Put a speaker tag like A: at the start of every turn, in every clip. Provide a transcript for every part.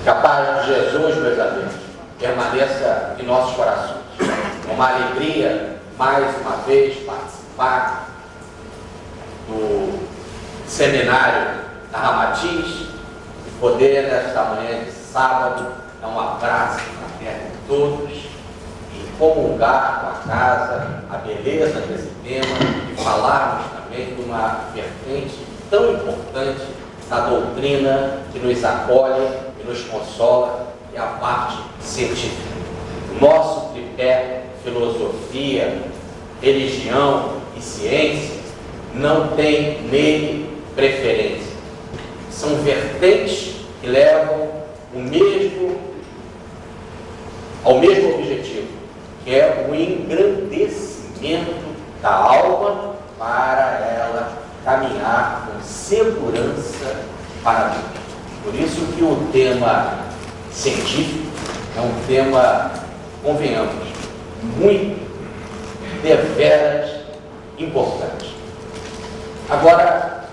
A: Que a paz de Jesus, meus amigos, permaneça em nossos corações. É uma alegria, mais uma vez, participar do seminário da Ramatiz e poder, nesta manhã de sábado, dar um abraço fraterno a todos e comungar com a casa a beleza desse tema e falarmos também de uma vertente tão importante da doutrina que nos acolhe e nos consola, que é a parte científica. O nosso tripé, filosofia, religião e ciência, não tem nele preferência. São vertentes que levam ao mesmo objetivo, que é o engrandecimento da alma para ela caminhar com segurança para Deus. Por isso que o tema científico é um tema, convenhamos, muito deveras importante. Agora,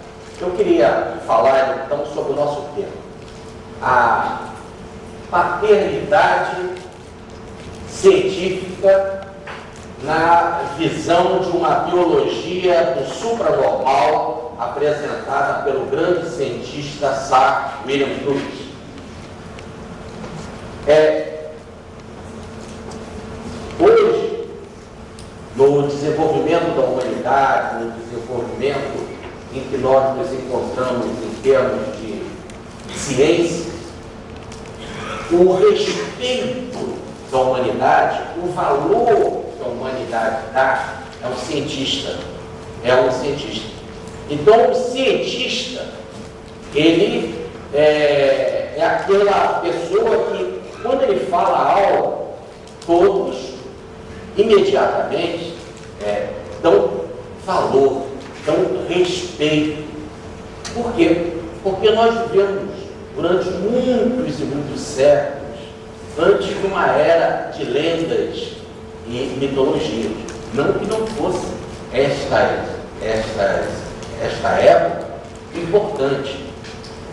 A: eu queria falar então sobre o nosso tema, a paternidade científica na visão de uma biologia do supranormal apresentada pelo grande cientista Sir William Crookes. Hoje, no desenvolvimento da humanidade, no desenvolvimento em que nós nos encontramos em termos de ciência, o respeito da humanidade, o valor que a humanidade dá é um cientista. Então, o cientista, ele é aquela pessoa que, quando ele fala algo, todos imediatamente dão valor, dão respeito. Por quê? Porque nós vivemos durante muitos e muitos séculos antes de uma era de lendas e mitologias. Não que não fosse esta época importante,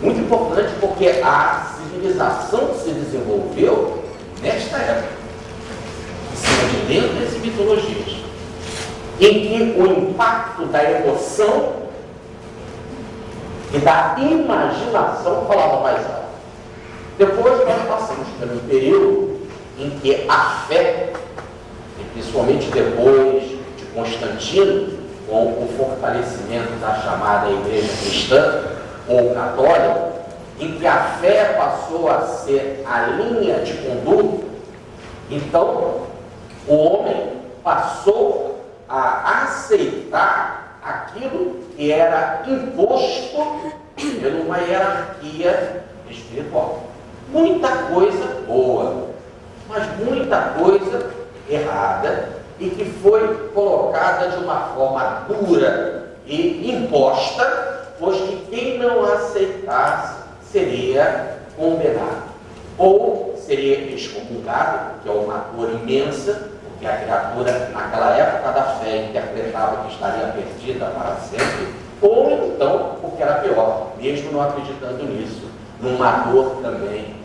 A: muito importante, porque a civilização se desenvolveu nesta época, em cima de lendas e mitologias, em que o impacto da emoção e da imaginação falava mais alto. Depois nós passamos por um período em que a fé, e principalmente depois de Constantino, com o fortalecimento da chamada Igreja Cristã ou Católica, em que a fé passou a ser a linha de conduta, então o homem passou a aceitar aquilo que era imposto por uma hierarquia espiritual. Muita coisa boa, mas muita coisa errada e que foi colocada de uma forma dura e imposta, pois que quem não aceitasse seria condenado ou seria excomungado, que é uma dor imensa, porque a criatura naquela época da fé interpretava que estaria perdida para sempre, ou então, o que era pior, mesmo não acreditando nisso, numa dor também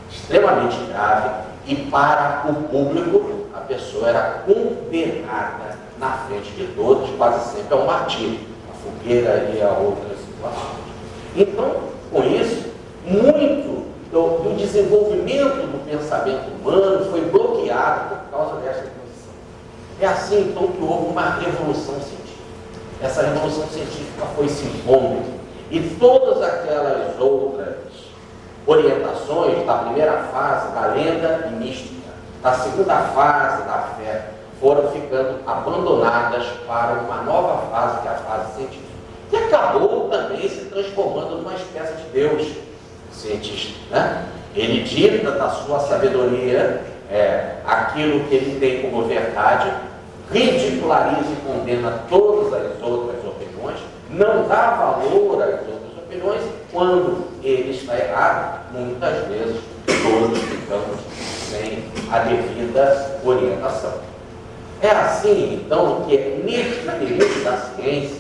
A: extremamente grave, e para o público a pessoa era condenada na frente de todos, quase sempre ao martírio, a fogueira e a outras situações. Então, com isso, muito do desenvolvimento do pensamento humano foi bloqueado por causa desta condição. É assim, então, que houve uma revolução científica. Essa revolução científica foi se impondo, e todas aquelas outras orientações da primeira fase da lenda e mística, da segunda fase da fé, foram ficando abandonadas para uma nova fase, que é a fase científica, que acabou também se transformando numa espécie de Deus, o cientista, né? Ele dita da sua sabedoria aquilo que ele tem como verdade, ridiculariza e condena todas as outras opiniões, não dá valor às outras opiniões. Quando ele está errado, muitas vezes todos ficamos sem a devida orientação. É assim, então, que é neste período da ciência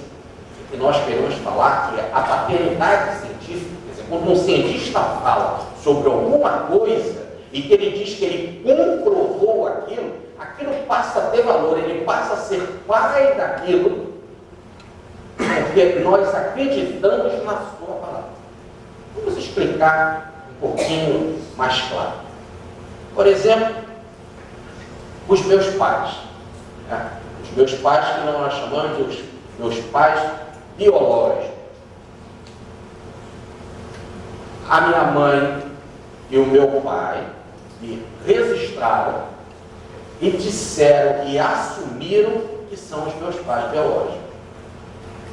A: que nós queremos falar que a paternidade científica, quer dizer, quando um cientista fala sobre alguma coisa e que ele diz que ele comprovou aquilo, aquilo passa a ter valor, ele passa a ser pai daquilo, porque nós acreditamos na sua palavra. Vamos explicar um pouquinho mais claro. Por exemplo, os meus pais. Né? Os meus pais, que nós chamamos de os meus pais biológicos. A minha mãe e o meu pai me registraram e disseram e assumiram que são os meus pais biológicos.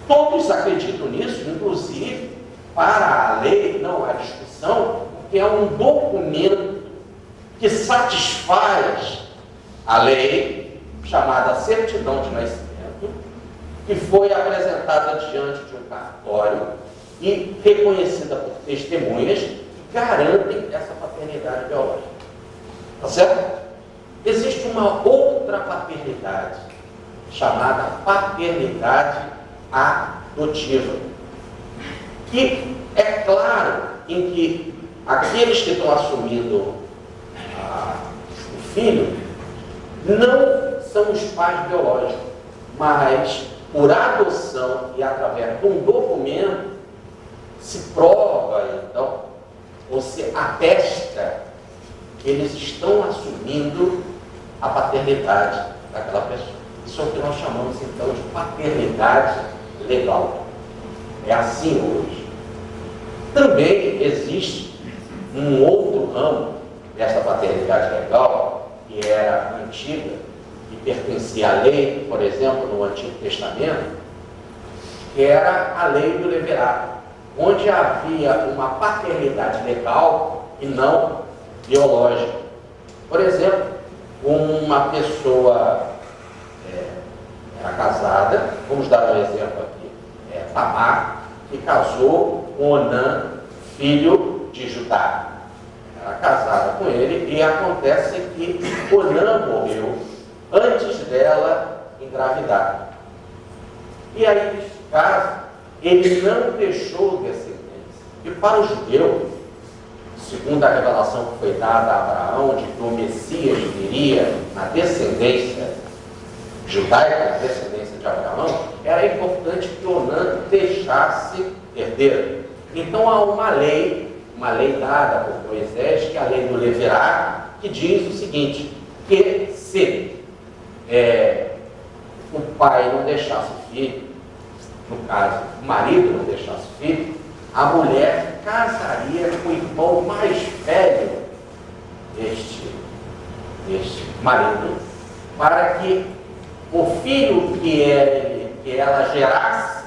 A: Todos acreditam nisso, inclusive para a lei, não há discussão, porque é um documento que satisfaz a lei, chamada certidão de nascimento, que foi apresentada diante de um cartório e reconhecida por testemunhas que garantem essa paternidade biológica. Tá certo? Existe uma outra paternidade, chamada paternidade adotiva, que é claro em que aqueles que estão assumindo o filho não são os pais biológicos, mas por adoção e através de um documento se prova, então, ou se atesta que eles estão assumindo a paternidade daquela pessoa. Isso é o que nós chamamos, então, de paternidade legal. É assim hoje. Também existe um outro ramo dessa paternidade legal, que era antiga, que pertencia à lei, por exemplo, no Antigo Testamento, que era a lei do levirato, onde havia uma paternidade legal e não biológica. Por exemplo, uma pessoa era casada, vamos dar um exemplo aqui, Tamar, que casou com Onã, filho de Judá. Era casada com ele e acontece que Onã morreu antes dela engravidar. E aí, nesse caso, ele não deixou descendência. E para o judeu, segundo a revelação que foi dada a Abraão, de que o Messias viria na descendência judaica, na descendência de Abraão, era importante que Onã deixasse herdeiro. Então há uma lei dada por Moisés, que é a lei do levirato, que diz o seguinte, que se o pai não deixasse o filho, no caso, o marido não deixasse o filho, a mulher casaria com o irmão mais velho deste marido, para que o filho que ela gerasse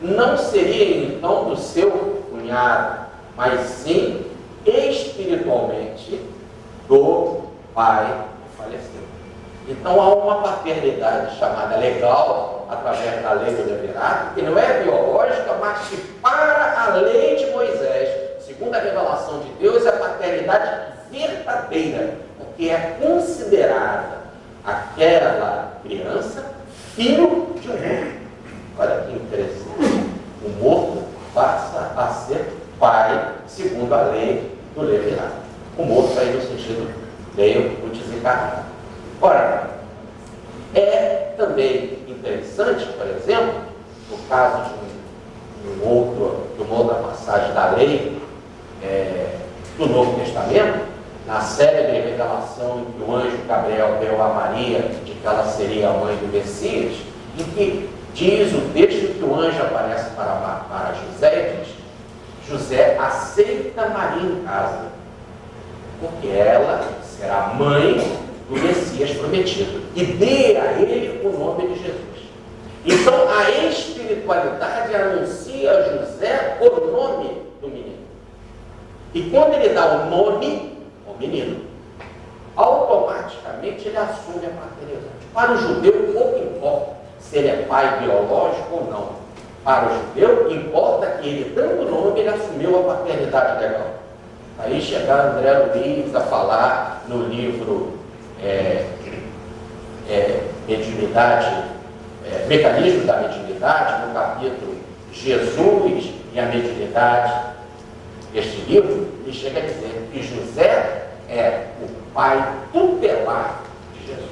A: não seria então do seu cunhado, mas sim espiritualmente do pai que faleceu. Então há uma paternidade chamada legal, através da lei do levirato, que não é biológica, mas que para a lei de Moisés, segundo a revelação de Deus, é a paternidade verdadeira, porque é considerada aquela criança filho de um morto. Olha que interessante. O morto passa a ser pai, segundo a lei do levirato. O morto aí no sentido veio o desencarnado. Ora, é também interessante, por exemplo, no caso de uma outra passagem da lei do Novo Testamento, na célebre revelação em que o anjo Gabriel deu a Maria de que ela seria a mãe do Messias, em que diz o texto que o anjo aparece para José e diz: José aceita Maria em casa, porque ela será mãe do Messias prometido, e dê a ele o nome de Jesus. Então a espiritualidade anuncia a José o nome do menino. E quando ele dá o nome ao menino, automaticamente ele assume a paternidade. Para o judeu, pouco importa se ele é pai biológico ou não. Para o judeu, importa que ele, dando o nome, ele assumiu a paternidade legal. Aí chegar André Luiz a falar no livro Mediunidade, Mecanismo da Mediunidade, no capítulo Jesus e a Mediunidade, este livro, ele chega a dizer que José é o pai tutelar de Jesus.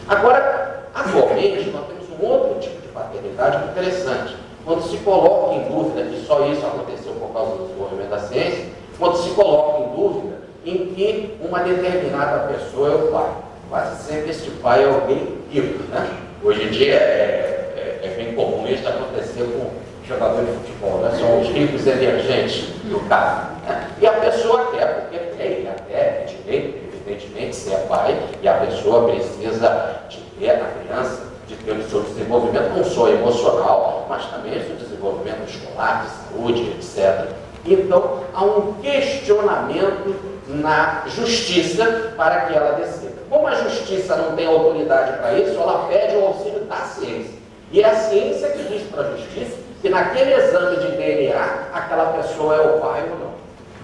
A: Agora, atualmente, nós temos um outro tipo de paternidade muito interessante. Quando se coloca em dúvida que só isso aconteceu por causa do desenvolvimento da ciência, quando se coloca em dúvida em que uma determinada pessoa é o pai. Quase sempre esse pai é alguém rico, né? Hoje em dia é bem comum isso acontecer com jogadores de futebol, né? São os ricos emergentes do caso. Né? E a pessoa quer, porque tem até direito, evidentemente, se é pai, e a pessoa precisa de ter a criança, de ter o seu desenvolvimento não só emocional, mas também o seu desenvolvimento escolar, de saúde, etc. Então, há um questionamento na justiça para que ela decida. Como a justiça não tem autoridade para isso, ela pede o auxílio da ciência. E é a ciência que diz para a justiça que naquele exame de DNA, aquela pessoa é o pai ou não.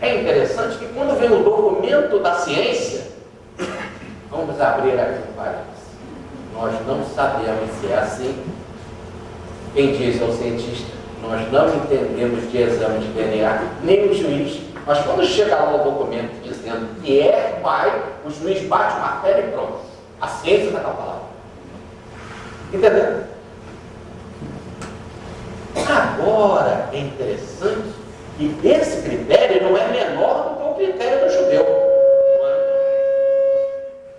A: É interessante que quando vem o documento da ciência, vamos abrir aqui um parênteses. Nós não sabemos se é assim. Quem diz é o cientista. Nós não entendemos de exame de DNA, nem o juiz. Mas quando chega lá o documento dizendo que é pai, o juiz bate o martelo e pronto. A ciência está com a palavra. Entendeu? Agora, é interessante que esse critério não é menor do que o critério do judeu.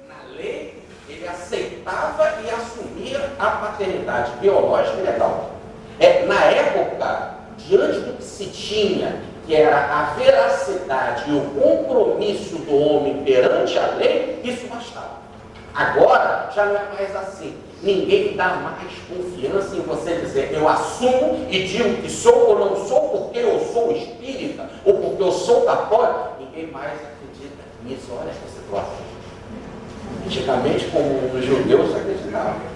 A: Na lei, ele aceitava e assumia a paternidade biológica e legal. Na época, diante do que se tinha, que era a veracidade e o compromisso do homem perante a lei, isso bastava. Agora, já não é mais assim. Ninguém dá mais confiança em você dizer, eu assumo e digo que sou ou não sou porque eu sou espírita ou porque eu sou católico. Ninguém mais acredita nisso. Olha essa situação. Antigamente, como os judeus acreditavam.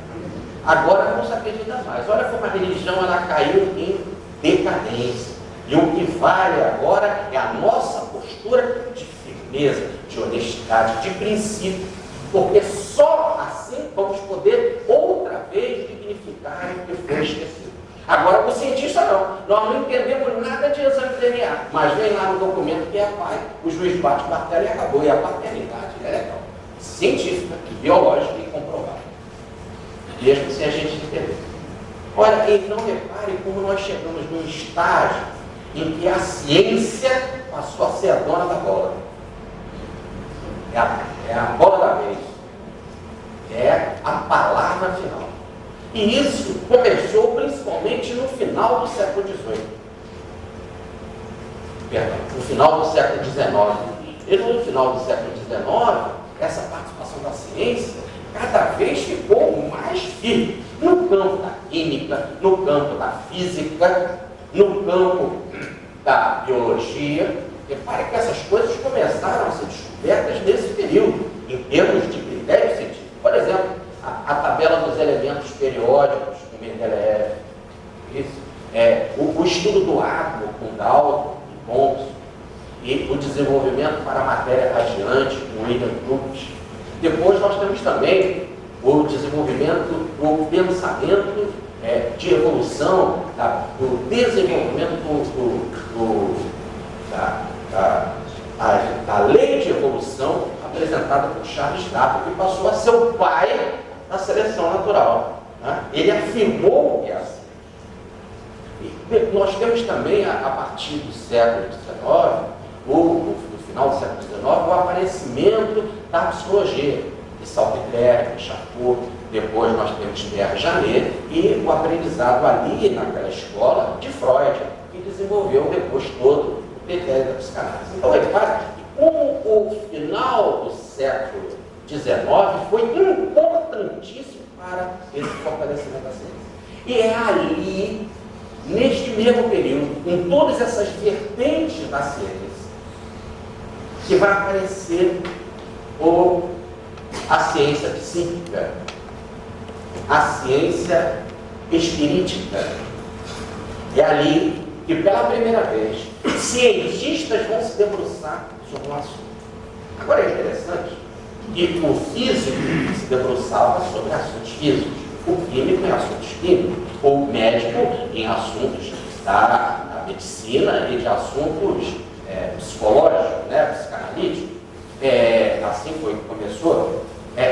A: Agora não se acredita mais. Olha como a religião ela caiu em decadência. E o que vale agora é a nossa postura de firmeza, de honestidade, de princípio. Porque só assim vamos poder outra vez dignificar o que foi esquecido. Agora, o cientista não. Nós não entendemos nada de exame de DNA, mas vem lá no documento que é pai. O juiz bate o martelo e acabou. E a paternidade é legal. Científica, biológica e comprovada. Mesmo sem a gente entender. Olha, e não repare como nós chegamos num estágio em que a ciência passou a ser a dona da bola. É a bola da vez. É a palavra final. E isso começou principalmente no final do século XVIII. Perdão, no final do século XIX. E no final do século XIX, essa participação da ciência cada vez ficou mais firme. No campo da química, no campo da física, no campo da biologia. Repare que essas coisas começaram a ser descobertas nesse período, em termos de critérios científicos. Por exemplo, a tabela dos elementos periódicos com Mendeleev, o estudo do átomo com Dalton e Thomson, e o desenvolvimento para a matéria radiante com William Crookes. Depois nós temos também o desenvolvimento do pensamento de evolução, do desenvolvimento da lei de evolução apresentada por Charles Darwin, que passou a ser o pai da seleção natural. Né? Ele afirmou que é assim. E nós temos também, a partir do século XIX, no final do século XIX, o aparecimento da psicologia, de Salpeterre, de Charcot. Depois nós temos Pierre Janet e o aprendizado ali naquela escola de Freud, que desenvolveu depois todo o critério da psicanálise. Então, repare que como o final do século XIX foi importantíssimo para esse fortalecimento da ciência. E é ali, neste mesmo período, com todas essas vertentes da ciência, que vai aparecer a ciência psíquica, a ciência espirítica. É ali que, pela primeira vez, cientistas vão se debruçar sobre o assunto. Agora é interessante que o físico se debruçava sobre assuntos físicos, o químico em assuntos químicos, o médico em assuntos da medicina e de assuntos psicológico, né, psicanalítico, assim foi que começou.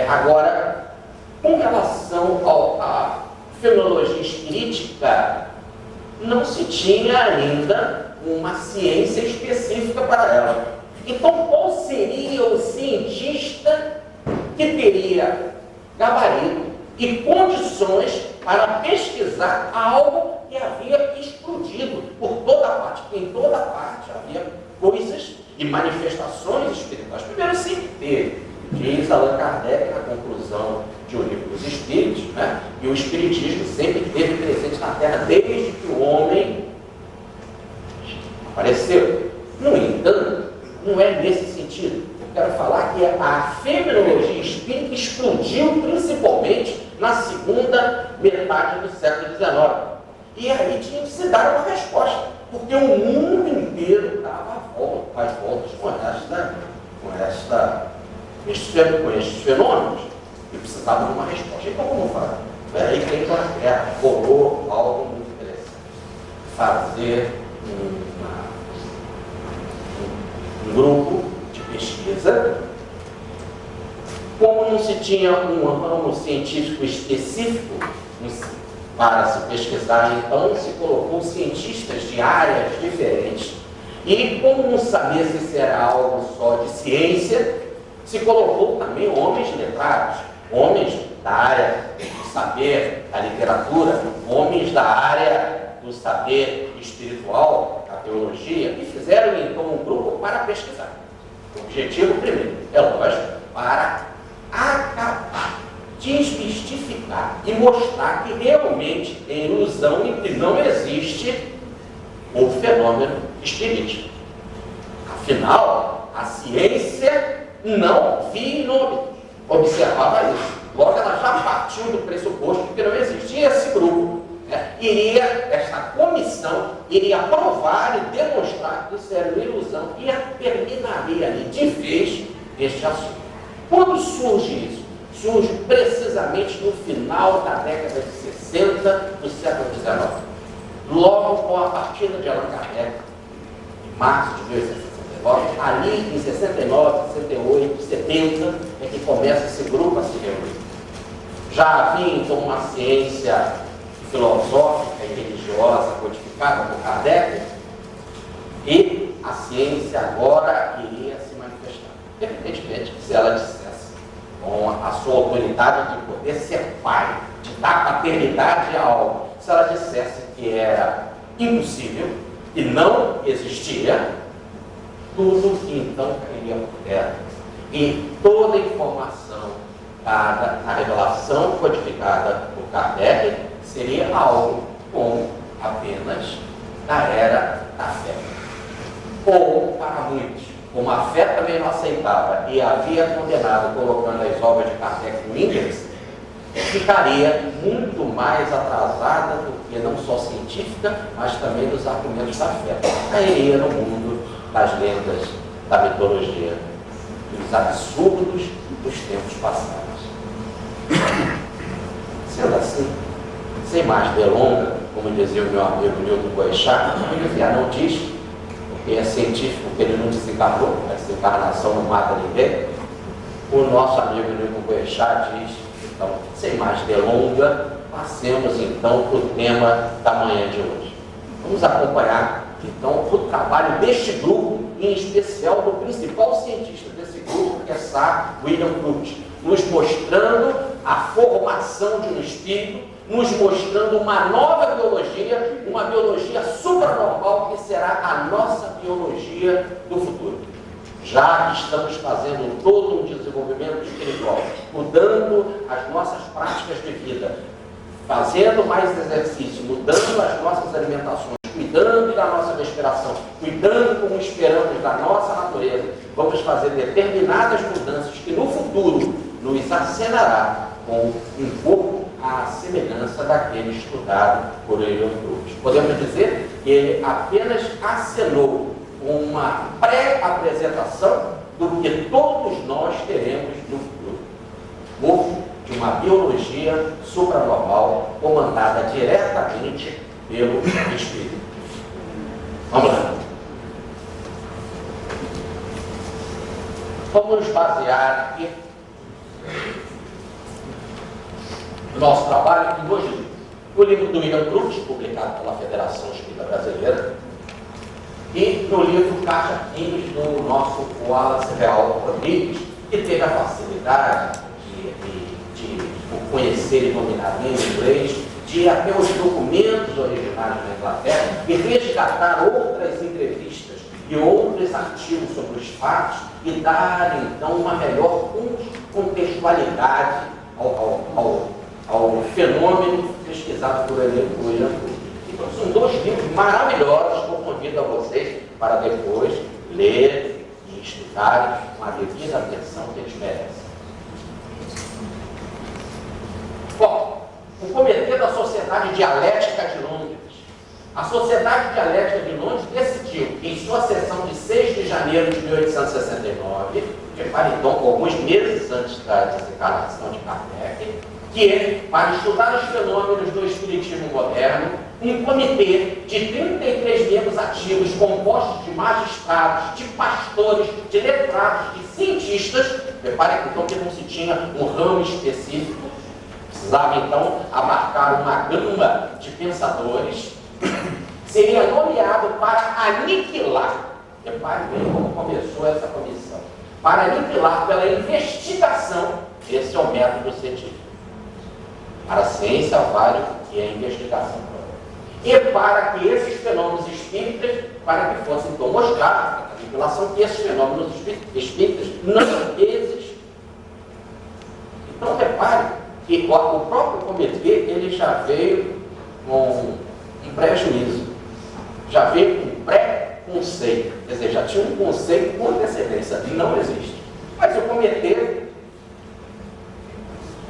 A: Agora, com relação à fenomenologia espírita, não se tinha ainda uma ciência específica para ela. Então, qual seria o cientista que teria gabarito e condições para pesquisar algo que havia explodido por toda parte? Porque em toda parte havia coisas e manifestações espirituais. Primeiro, sempre teve, diz Allan Kardec na conclusão de O Livro dos Espíritos, né? E o Espiritismo sempre esteve presente na Terra desde que o homem apareceu. No entanto, não é nesse sentido. Eu quero falar que a fenomenologia espírita explodiu principalmente na segunda metade do século XIX. E aí tinha que se dar uma resposta, porque o mundo inteiro dava às voltas com estes fenômenos e precisava de uma resposta. Então, como falar? Aí tem uma terra, rolou algo muito interessante. Fazer um grupo de pesquisa. Como não se tinha um ramo científico específico para se pesquisar, então se colocou cientistas de áreas diferentes. E como não sabia se isso era algo só de ciência, se colocou também homens letrados, homens da área do saber, da literatura, homens da área do saber espiritual, da teologia, e fizeram então um grupo para pesquisar. O objetivo primeiro, é lógico, para acabar, desmistificar e mostrar que realmente é ilusão e que não existe o fenômeno espirítico. Afinal, a ciência não via e não observava isso. Logo, ela já partiu do pressuposto que não existia esse grupo. Esta comissão iria provar e demonstrar que isso era uma ilusão e terminaria ali de vez este assunto. Quando surge isso? Surge precisamente no final da década de 60 do século XIX. Logo com a partida de Allan Kardec, em março de 1869, ali em 69, 68, 70, é que começa esse grupo a se reunir. Já havia então uma ciência filosófica e religiosa codificada por Kardec, e a ciência agora iria se manifestar. Evidentemente que se ela dissesse, com a sua autoridade de poder ser pai, de dar paternidade a algo, se ela dissesse que era impossível e não existia, tudo então cairia por terra. E toda a informação dada na revelação codificada por Kardec seria algo como apenas da era da fé. Ou, para muitos, como a fé também não aceitava e havia condenado colocando as obras de Kardec no índice, ficaria muito mais atrasada do que não só científica, mas também dos argumentos da fé. Cairia no mundo das lendas, da mitologia, dos absurdos dos tempos passados. Sendo assim, sem mais delonga, como dizia o meu amigo Newton Boechat, não diz, porque é científico que ele não desencarnou, a desencarnação não mata ninguém. O nosso amigo Newton Boechat diz, então, sem mais delonga, passemos então para o tema da manhã de hoje. Vamos acompanhar então o trabalho deste grupo, em especial do principal cientista desse grupo, que é Sir William Crouch, nos mostrando a formação de um espírito, nos mostrando uma nova biologia, uma biologia supranormal que será a nossa biologia do futuro. Já que estamos fazendo todo um desenvolvimento espiritual, mudando as nossas práticas de vida, fazendo mais exercício, mudando as nossas alimentações, cuidando da nossa respiração, cuidando como esperamos da nossa natureza, vamos fazer determinadas mudanças que no futuro nos acenará com um pouco a semelhança daquele estudado por William Crouch. Podemos dizer que ele apenas acenou uma pré-apresentação do que todos nós teremos no futuro. Ou de uma biologia supranormal comandada diretamente pelo Espírito. Vamos lá. Vamos nos basear aqui no nosso trabalho em dois livros. No livro do William Crookes, publicado pela Federação Espírita Brasileira, e no livro Kátia Kings, do nosso Wallace Real Rodrigues, que teve a facilidade de conhecer e dominar bem o inglês, de ir até os documentos originais da Inglaterra e resgatar outras entrevistas e outros artigos sobre os fatos e dar, então, uma melhor contextualidade ao fenômeno pesquisado por William Crookes. Então, são dois livros maravilhosos que eu convido a vocês para depois lerem e estudarem com a devida atenção que eles merecem. Bom, o Comitê da Sociedade Dialética de Londres. A Sociedade Dialética de Londres decidiu, em sua sessão de 6 de janeiro de 1869, repare então, alguns meses antes da desencarnação de Kardec, que, para estudar os fenômenos do espiritismo moderno, um comitê de 33 membros ativos, compostos de magistrados, de pastores, de letrados, de cientistas, repare então que não se tinha um ramo específico, precisava então abarcar uma gama de pensadores, seria nomeado para aniquilar, repare bem como começou essa comissão, para aniquilar pela investigação, esse é o método científico. Para a ciência vale o que é a investigação própria. E para que esses fenômenos espíritas, para que fossem então mostrados, a aniquilação, que esses fenômenos espíritas não existem. Então repare que o próprio comitê, ele já veio com um prejuízo, já veio com um pré-conceito, quer dizer, já tinha um conceito com antecedência, não existe. Mas o comitê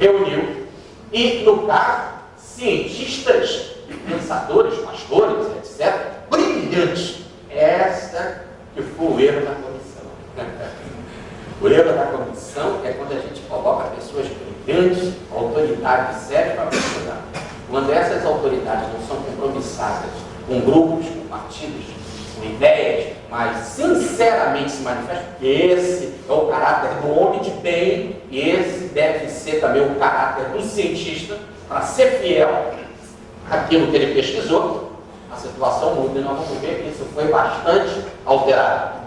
A: reuniu, e no caso, cientistas, pensadores, pastores, etc., brilhantes. Essa que foi o erro da comissão. O erro da comissão é quando a gente coloca pessoas brilhantes, autoridades sérias para pesquisar. Quando essas autoridades não são compromissadas com grupos, com partidos, com ideias, mas sinceramente se manifestam, que esse é o caráter do homem de bem, e esse deve ser também o caráter do cientista, para ser fiel àquilo que ele pesquisou, a situação muda e nós vamos ver que isso foi bastante alterado.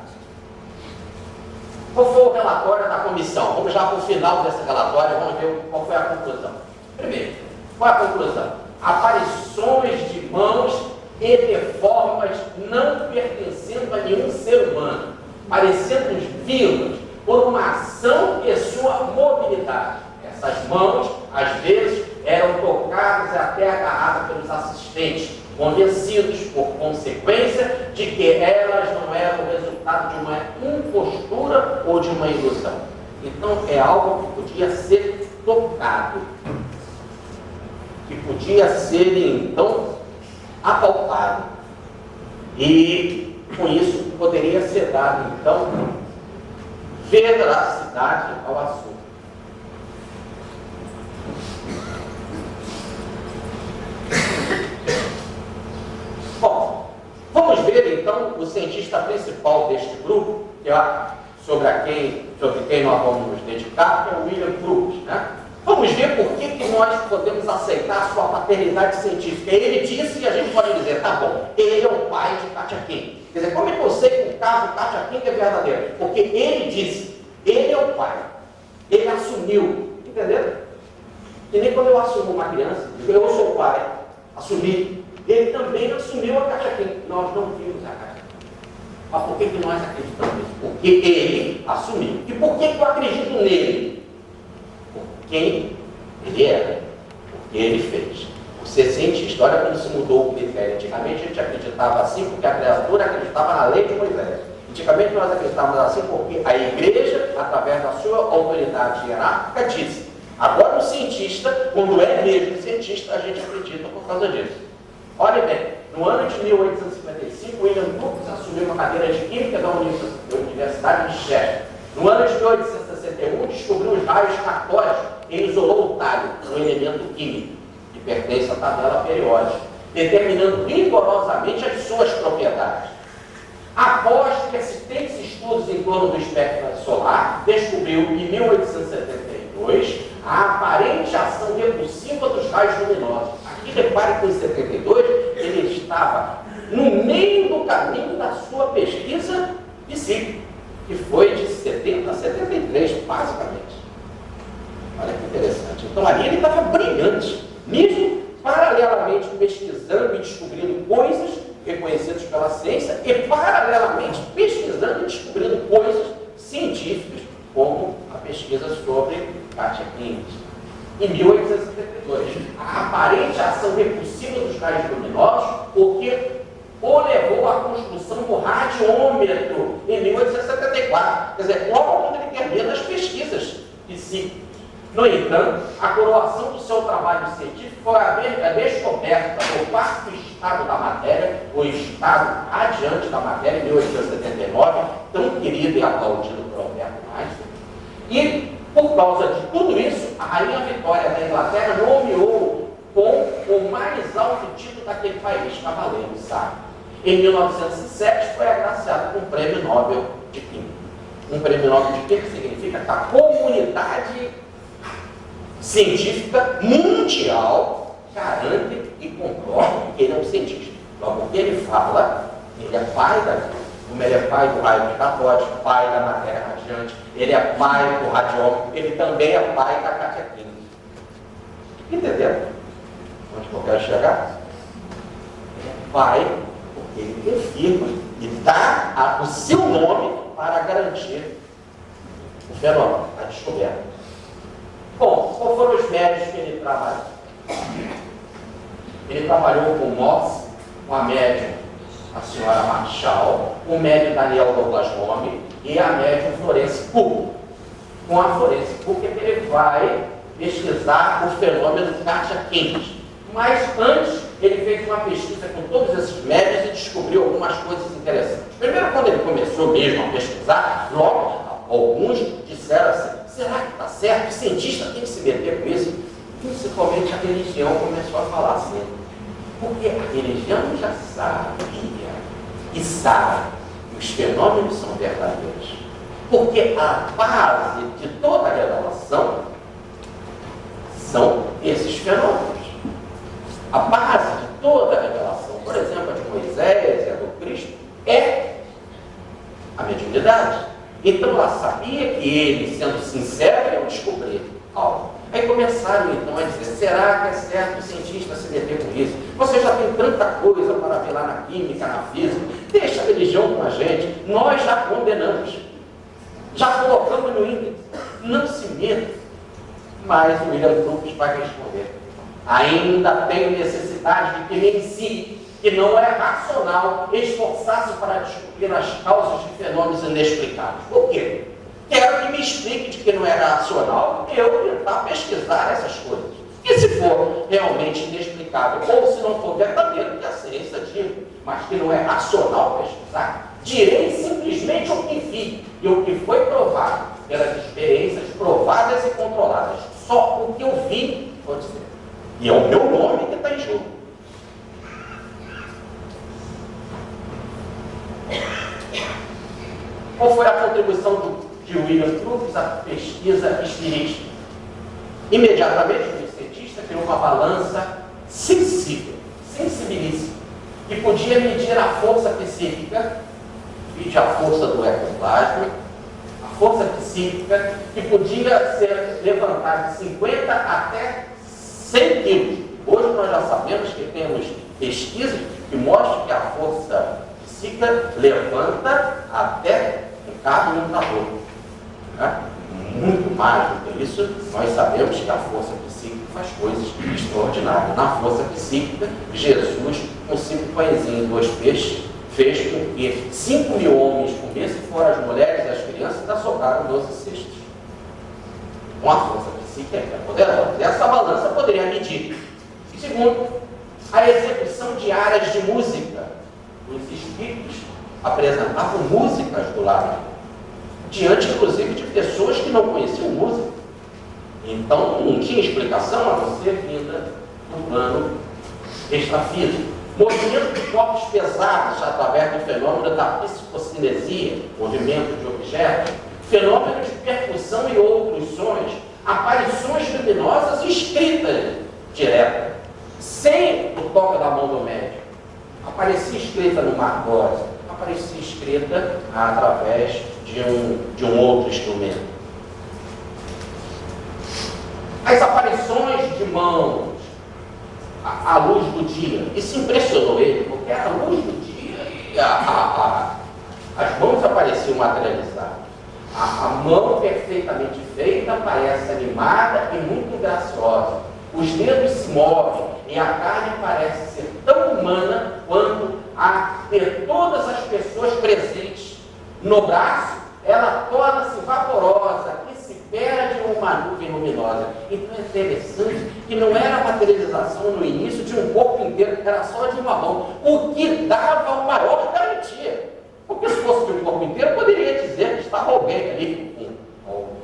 A: Qual foi o relatório da comissão? Vamos já para o final desse relatório, vamos ver qual foi a conclusão. Primeiro, qual é a conclusão? Aparições de mãos e de formas não pertencendo a nenhum ser humano, parecendo vivas por uma ação e sua mobilidade. Essas mãos, às vezes, eram tocadas e até agarradas pelos assistentes, convencidos, por consequência, de que elas não eram o resultado de uma impostura ou de uma ilusão. Então, é algo que podia ser tocado, que podia ser, então, apalpado. E, com isso, poderia ser dado, então, veracidade ao assunto. Bom, vamos ver então o cientista principal deste grupo, que é sobre quem nós vamos nos dedicar, que é o William Crookes, né? Vamos ver por que nós podemos aceitar a sua paternidade científica. Ele disse e a gente pode dizer, tá bom, ele é o pai de Kátia King. Quer dizer, como é que eu sei que o caso Kátia King é verdadeiro? Porque ele disse, ele é o pai, ele assumiu, entendeu? Que nem quando eu assumo uma criança, eu sou o pai, assumi. Ele também assumiu a Kátia King. Nós não vimos a Kátia King. Mas por que nós acreditamos nisso? Porque ele assumiu. E por que eu acredito nele? Por quem ele era. Porque ele fez. Por ser cientista. Olha como se mudou o critério. Antigamente a gente acreditava assim porque a criatura acreditava na lei de Moisés. Antigamente nós acreditávamos assim porque a igreja, através da sua autoridade hierárquica, disse. Agora o cientista, quando é mesmo cientista, a gente acredita por causa disso. Olha bem, no ano de 1855, William Crookes assumiu uma cadeira de Química da Universidade de Chester. No ano de 1861, descobriu os raios catódicos e isolou o talho, um elemento químico, que pertence à tabela periódica, determinando rigorosamente as suas propriedades. Após extensos estudos em torno do espectro solar, Solar descobriu em 1872 a aparente ação repulsiva dos raios luminosos. Aqui repare que em 72 ele estava no meio do caminho da sua pesquisa psíquica, que foi de 70 a 73, basicamente. Olha que interessante. Então ali ele estava brilhante, mesmo paralelamente pesquisando e descobrindo coisas reconhecidas pela ciência e paralelamente pesquisando e descobrindo coisas científicas, como a pesquisa sobre Katia Klingler. Em 1872, a aparente ação repulsiva dos raios luminosos, o que o levou à construção do radiômetro em 1874. Quer dizer, logo quando ele termina as pesquisas psíquicas. No entanto, a coroação do seu trabalho científico foi a descoberta do quarto estado da matéria, o estado radiante da matéria, em 1879, tão querido e aplaudido por Albert Einstein. E, por causa de tudo isso, a Rainha Vitória da Inglaterra nomeou com o mais alto título daquele país, Cavaleiro de Sábio. Em 1907, foi agraciado com o Prêmio Nobel de Química. Um Prêmio Nobel de Química significa que a comunidade científica mundial garante e comprova que ele é um cientista. Logo, o que ele fala, ele é pai da vida. Como ele é pai do raio catódico, pai da matéria radiante, ele é pai do radiômetro, ele também é pai da Katia Klingler. Entenderam? Onde eu quero chegar? Ele é pai porque ele confirma e dá o seu nome para garantir o fenômeno, a descoberta. Bom, qual foram os médios que ele trabalhou? Ele trabalhou com Morse, com a médium, a senhora Marshall, com o médium Daniel Douglas Home e a médium Florence Cook. Com a Florence Cook ele vai pesquisar o fenômeno de Katia Klingler. Mas antes ele fez uma pesquisa com todos esses médios e descobriu algumas coisas interessantes. Primeiro, quando ele começou mesmo a pesquisar, logo alguns disseram assim: será que está certo? O cientista tem que se meter com isso? Principalmente a religião começou a falar assim. Porque a religião já sabia e sabe que os fenômenos são verdadeiros. Porque a base de toda a revelação são esses fenômenos. A base de toda a revelação, por exemplo, a de Moisés e a do Cristo, é a mediunidade. Então ela sabia que ele, sendo sincero, ia descobrir algo. Aí começaram então a dizer: será que é certo o cientista se meter com isso? Você já tem tanta coisa para ver lá na química, na física, deixa a religião com a gente, nós já condenamos, já colocamos no índice, não se meta. Mas o William Crookes vai responder: ainda tem necessidade de que me ensine que não é racional esforçar-se para descobrir as causas de fenômenos inexplicáveis. Por quê? Quero que me explique de que não é racional eu tentar pesquisar essas coisas. E se for realmente inexplicável, ou se não for verdadeiro, que a ciência diga, mas que não é racional pesquisar, direi simplesmente o que vi e o que foi provado pelas experiências provadas e controladas. Só o que eu vi, vou dizer. E é o meu nome que está em jogo. Qual foi a contribuição de William Crookes à pesquisa espiritista? Imediatamente, o cientista criou uma balança sensível, sensibilíssima, que podia medir a força psíquica, vide a força do ectoplasma, a força psíquica, que podia ser levantada de 50 até 100 quilos. Hoje nós já sabemos que temos pesquisas que mostram que a força psíquica levanta até um carro e um trator. Né? Muito mais do que isso, nós sabemos que a força psíquica faz coisas extraordinárias. Na força psíquica, Jesus, com 5 pãezinhos e 2 peixes, fez com que 5.000 homens comessem, fora as mulheres e as crianças, ainda sobraram 12 cestos. Com a força psíquica é poderosa. E essa balança poderia medir. Segundo, a execução de áreas de música. Os espíritos apresentavam músicas do lado, diante inclusive de pessoas que não conheciam música. Então não tinha explicação a não ser vinda do plano extrafísico. Movimento de corpos pesados através do fenômeno da psicocinesia, movimento de objetos, fenômenos de percussão e outros sons, aparições luminosas escritas direto, sem o toque da mão do médium. Aparecia escrita no margose, aparecia escrita através de um outro instrumento. As aparições de mãos à luz do dia, isso impressionou ele, porque era a luz do dia e as mãos apareciam materializadas. A mão perfeitamente feita parece animada e muito graciosa. Os dedos se movem e a carne parece ser tão humana quanto a de todas as pessoas presentes. No braço, ela torna-se vaporosa e se perde em uma nuvem luminosa. Então é interessante que não era a materialização no início de um corpo inteiro, era só de uma mão, o que dava uma maior garantia. Porque se fosse de um corpo inteiro, poderia dizer que estava alguém ali,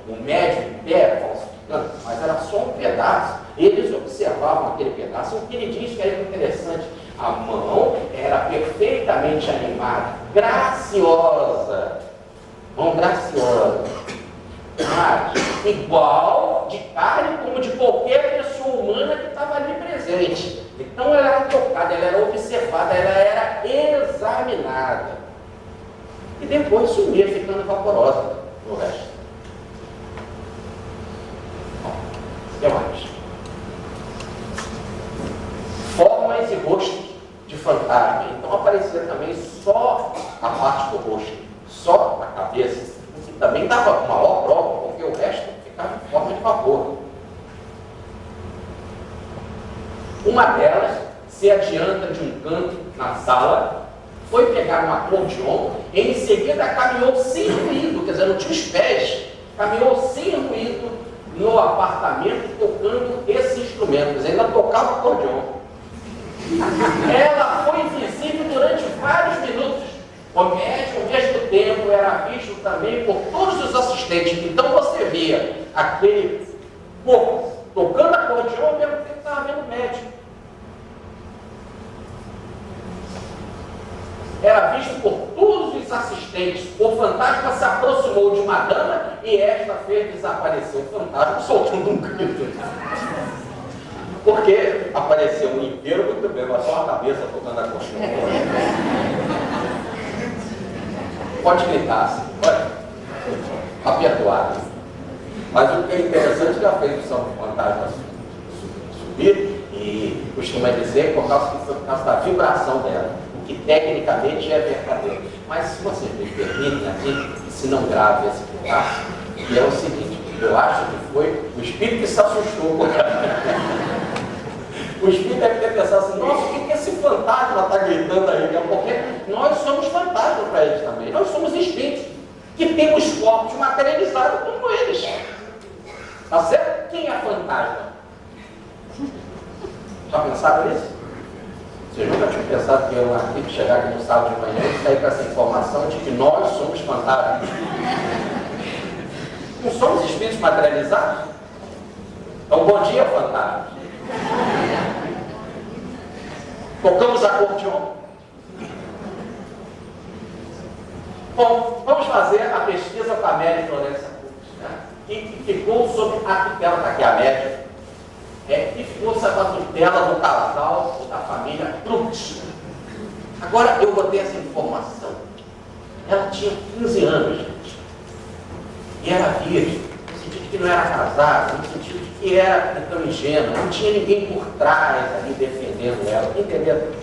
A: um médium em pé, falsificando, mas era só um pedaço. Eles observavam aquele pedaço. O que ele diz que é interessante, a mão era perfeitamente animada, graciosa, mão graciosa, mas igual de carne como de qualquer pessoa humana que estava ali presente. Então ela era tocada, ela era observada, ela era examinada. E depois sumia, ficando vaporosa no resto. O que mais? Formas e rostos de fantasma. Então aparecia também só a parte do rosto, só a cabeça, o que também dava maior prova, porque o resto ficava em forma de vapor. Uma delas se adianta de um canto na sala, foi pegar um acordeon e em seguida caminhou sem ruído, quer dizer, não tinha os pés, caminhou sem ruído no apartamento tocando esse instrumento, quer dizer, ainda tocava acordeon. Ela foi invisível durante vários minutos. O médium, ao mesmo tempo, era visto também por todos os assistentes. Então você via aquele corpo tocando acordeon ao mesmo tempo que estava vendo o médium. Era visto por todos os assistentes. O fantasma se aproximou de uma dama e esta fez desaparecer o fantasma soltando um grito. Porque apareceu um inteiro muito bem, mas só a cabeça tocando a coxa. Pode gritar assim, pode? Aperdoado. Mas o que é interessante é que a feição do fantasma subir, e costuma dizer por causa da vibração dela, o que tecnicamente é verdadeiro. Mas se você me permite aqui, se não grave esse pedaço, que é o seguinte, eu acho que foi o espírito que se assustou com ela. O espírito deve ter pensado assim, nossa, o que esse fantasma está gritando aí? Porque nós somos fantasmas para eles também. Nós somos espíritos que temos corpos materializados como eles. Tá certo? Quem é fantasma? Já pensaram nisso? Vocês nunca tinham pensado que eu ia chegar aqui no sábado de manhã e sair com essa informação de que nós somos fantasmas? Não somos espíritos materializados? Então, bom dia, fantasma. Tocamos acordeon. Bom, vamos fazer a pesquisa com a média Florença Cruz, né? Que ficou sob a tutela, está aqui a média, que ficou sob a tutela do casal ou da família Cruz. Agora eu botei essa informação. Ela tinha 15 anos, gente. E era virgem, no sentido de que não era casada, no sentido de que era então ingênua, não tinha ninguém por trás ali defendendo ela, entendeu?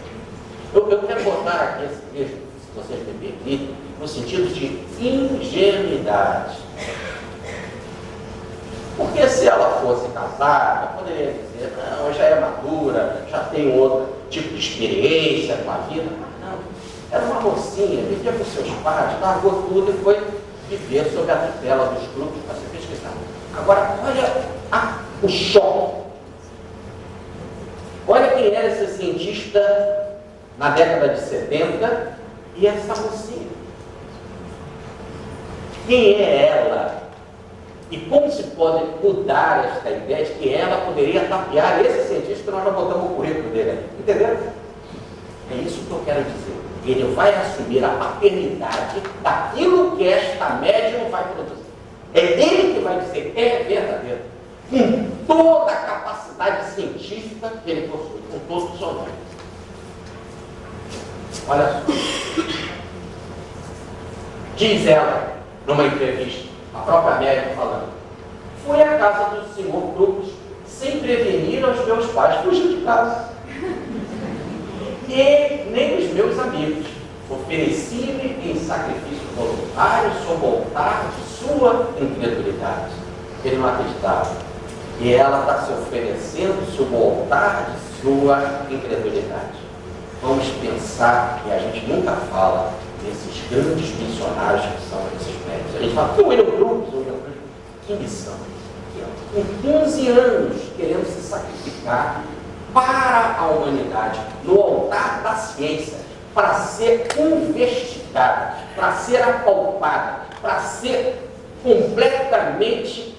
A: Eu quero botar aqui esse texto, se vocês me permitem, no sentido de ingenuidade. Porque se ela fosse casada, poderia dizer, não, já é madura, já tem outro tipo de experiência com a vida. Não, era uma mocinha, vivia com seus pais, largou tudo e foi viver sob a tutela dos grupos para se pesquisar. Agora, olha o choque. Olha quem era esse cientista na década de 70 e essa mocinha. Quem é ela? E como se pode mudar esta ideia de que ela poderia tapear esse cientista que nós já botamos o currículo dele ali? Entenderam? É isso que eu quero dizer. Ele vai assumir a paternidade daquilo que esta médium vai produzir. É ele que vai dizer, é verdadeiro, com toda a capacidade científica que ele possui, com todo o seu nome. Olha só. Diz ela, numa entrevista, a própria médica falando: fui à casa do senhor Cruz sem prevenir aos meus pais fugir de casa. E nem os meus amigos. Ofereci-me em sacrifício voluntário sob o altar de sua incredulidade. Ele não acreditava. E ela está se oferecendo sob o altar de sua incredulidade. Vamos pensar, e a gente nunca fala desses grandes missionários que são esses médicos. A gente fala, o William Cruz, que missão. Com 15 anos querendo se sacrificar para a humanidade, no altar da ciência, para ser investigada, para ser apalpada, para ser completamente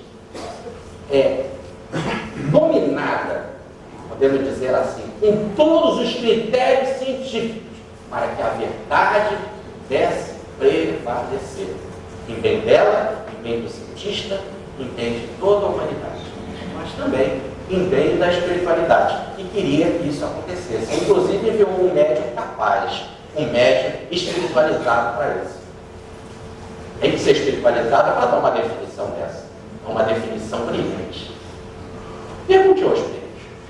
A: dominada, podemos dizer assim, com todos os critérios científicos, para que a verdade pudesse prevalecer. Em bem dela, em bem do cientista, em bem de toda a humanidade, mas também em bem da espiritualidade, que queria que isso acontecesse. Inclusive enviou um médium capaz, um médium espiritualizado para isso. Tem que ser espiritualizado para dar uma definição dessa, uma definição brilhante. Pergunte aos médios,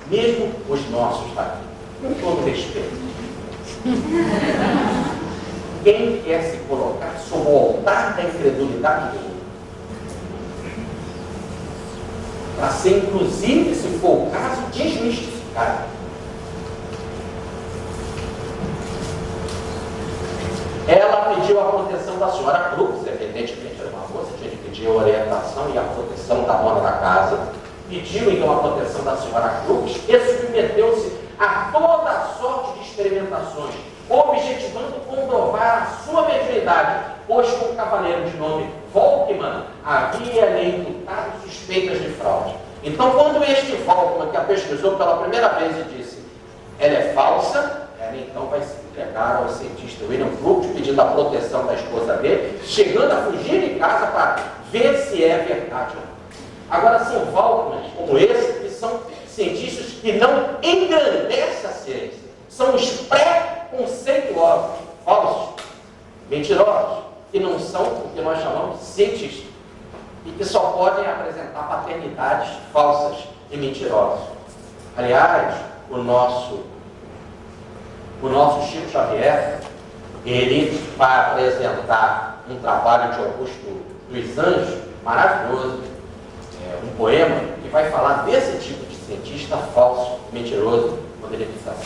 A: mesmo os nossos daqui, com todo respeito. Quem quer se colocar sob o altar da incredulidade do outro? Para ser, inclusive, se for o caso, desmistificado. Ela pediu a proteção da senhora Cruz, evidentemente era uma moça, tinha que pedir a orientação e a proteção da dona da casa. Pediu então a proteção da senhora Cruz e submeteu-se a toda sorte de experimentações, objetivando comprovar a sua mediunidade, pois com o cavaleiro de nome Volkmann havia-lhe imputado suspeitas de fraude. Então, quando este Volkmann, que a pesquisou pela primeira vez e disse, ela é falsa, ela então vai se entregar ao cientista William Crookes, pedindo a proteção da esposa dele, chegando a fugir de casa para ver se é verdade ou não. Agora, são Volkmanns como esse, que são cientistas que não engrandecem a ciência, são os pré-conceituosos, falsos, mentirosos, que não são o que nós chamamos de cientistas, e que só podem apresentar paternidades falsas e mentirosas. Aliás, o nosso Chico Xavier, ele vai apresentar um trabalho de Augusto dos Anjos, maravilhoso, um poema que vai falar desse tipo de cientista falso, mentiroso, quando ele diz assim.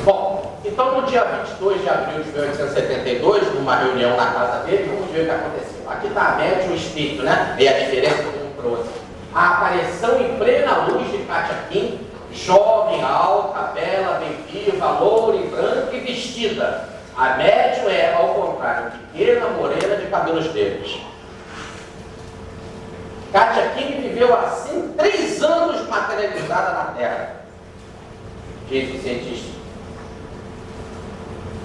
A: Bom, então no dia 22 de abril de 1872, numa reunião na casa dele, vamos ver o que aconteceu. Aqui está a média e o espírito, né? E a diferença do um para o outro. A aparição em plena luz de Kátia Kim, jovem, alta, bela, bem viva, loura e branca e vestida. A médium é, ao contrário, pequena, morena, de cabelos negros. Kátia Kim viveu assim 3 anos materializada na Terra, diz o cientista.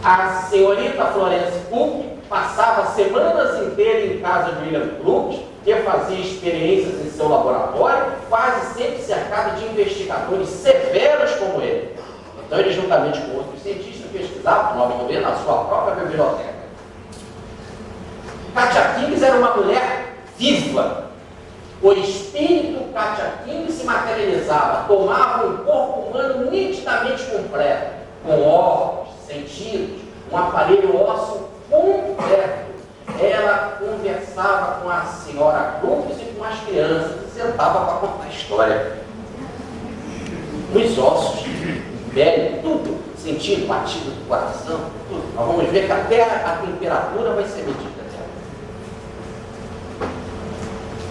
A: A senhorita Florence Cook passava semanas inteiras em casa de William Crookes, que fazia experiências em seu laboratório, quase sempre cercado de investigadores severos como ele. Então ele, juntamente com outros cientistas, pesquisavam o nome do governo na sua própria biblioteca. Kátia Kim era uma mulher viva. O espírito Kátia Kim se materializava, tomava um corpo humano nitidamente completo, com órgãos, sentidos, um aparelho ósseo completo. Ela conversava com a senhora Cruz e com as crianças, e sentava para contar a história. Os ossos, pele, tudo, sentido, batido do coração, tudo. Nós vamos ver que até a temperatura vai ser medida dela.